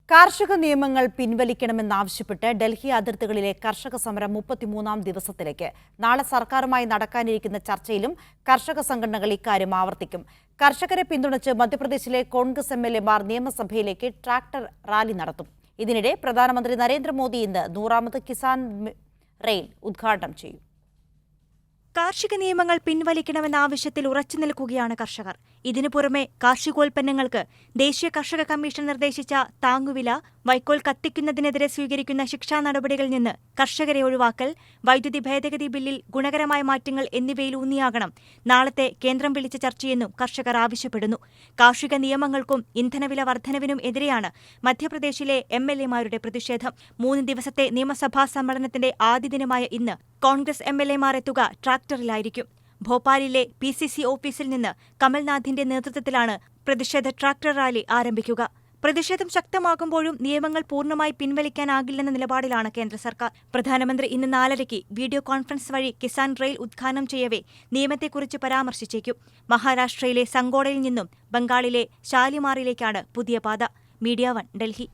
കാർഷിക നിയമങ്ങൾ പിൻവലിക്കണമെന്നാവശ്യപ്പെട്ട് ഡൽഹി അതിർത്തികളിലെ കർഷക സമരം 33-ാം ദിവസത്തിലേക്ക്. നാളെ സർക്കാരുമായി നടക്കാനിരിക്കുന്ന ചർച്ചയിലും കർഷക സംഘടനകൾ ഇക്കാര്യം ആവർത്തിക്കും. കർഷകരെ പിന്തുണച്ച് മധ്യപ്രദേശിലെ കോൺഗ്രസ് എംഎൽഎമാർ നിയമസഭയിലേക്ക് ട്രാക്ടർ റാലി നടത്തും. ഇതിനിടെ പ്രധാനമന്ത്രി നരേന്ദ്രമോദി ഇന്ന് 100ാമത് കിസാൻ റെയിൽ ഉദ്ഘാടനം ചെയ്യും. കാർഷിക നിയമങ്ങൾ പിൻവലിക്കണമെന്ന ആവശ്യത്തിൽ ഉറച്ചുനിൽക്കുകയാണ് കർഷകർ. ഇതിനു പുറമെ കാർഷികോൽപ്പന്നങ്ങൾക്ക് ദേശീയ കർഷക കമ്മീഷൻ നിർദ്ദേശിച്ച താങ്ങുവില, വൈക്കോൽ കത്തിക്കുന്നതിനെതിരെ സ്വീകരിക്കുന്ന ശിക്ഷാ നടപടികളിൽ നിന്ന് കർഷകരെ ഒഴിവാക്കൽ, വൈദ്യുതി ഭേദഗതി ബില്ലിൽ ഗുണകരമായ മാറ്റങ്ങൾ എന്നിവയിലൂന്നിയാകണം നാളത്തെ കേന്ദ്രം വിളിച്ച ചർച്ചയെന്നും കർഷകർ ആവശ്യപ്പെടുന്നു. കാർഷിക നിയമങ്ങൾക്കും ഇന്ധനവില വർധനവിനും എതിരെയാണ് മധ്യപ്രദേശിലെ എംഎൽഎമാരുടെ പ്രതിഷേധം. 3 ദിവസത്തെ നിയമസഭാ സമ്മേളനത്തിന്റെ ആദ്യ ദിനമായ ഇന്ന് കോൺഗ്രസ് എംഎൽഎമാർ എത്തുക ട്രാക്ടറിലായിരിക്കും. ഭോപ്പാലിലെ പിസിസി ഓഫീസിൽ നിന്ന് കമൽനാഥിന്റെ നേതൃത്വത്തിലാണ് പ്രതിഷേധ ട്രാക്ടർ റാലി ആരംഭിക്കുക. പ്രതിഷേധം ശക്തമാകുമ്പോഴും നിയമങ്ങൾ പൂർണ്ണമായി പിൻവലിക്കാനാകില്ലെന്ന നിലപാടിലാണ് കേന്ദ്ര സർക്കാർ. പ്രധാനമന്ത്രി ഇന്ന് 4:30 വീഡിയോ കോൺഫറൻസ് വഴി കിസാൻ റെയിൽ ഉദ്ഘാടനം ചെയ്യവേ നിയമത്തെക്കുറിച്ച് പരാമർശിച്ചേക്കും. മഹാരാഷ്ട്രയിലെ സംഗോളയിൽ നിന്നും ബംഗാളിലെ ഷാലിമാറിലേക്കാണ് പുതിയ പാത. മീഡിയ 1 ഡൽഹി.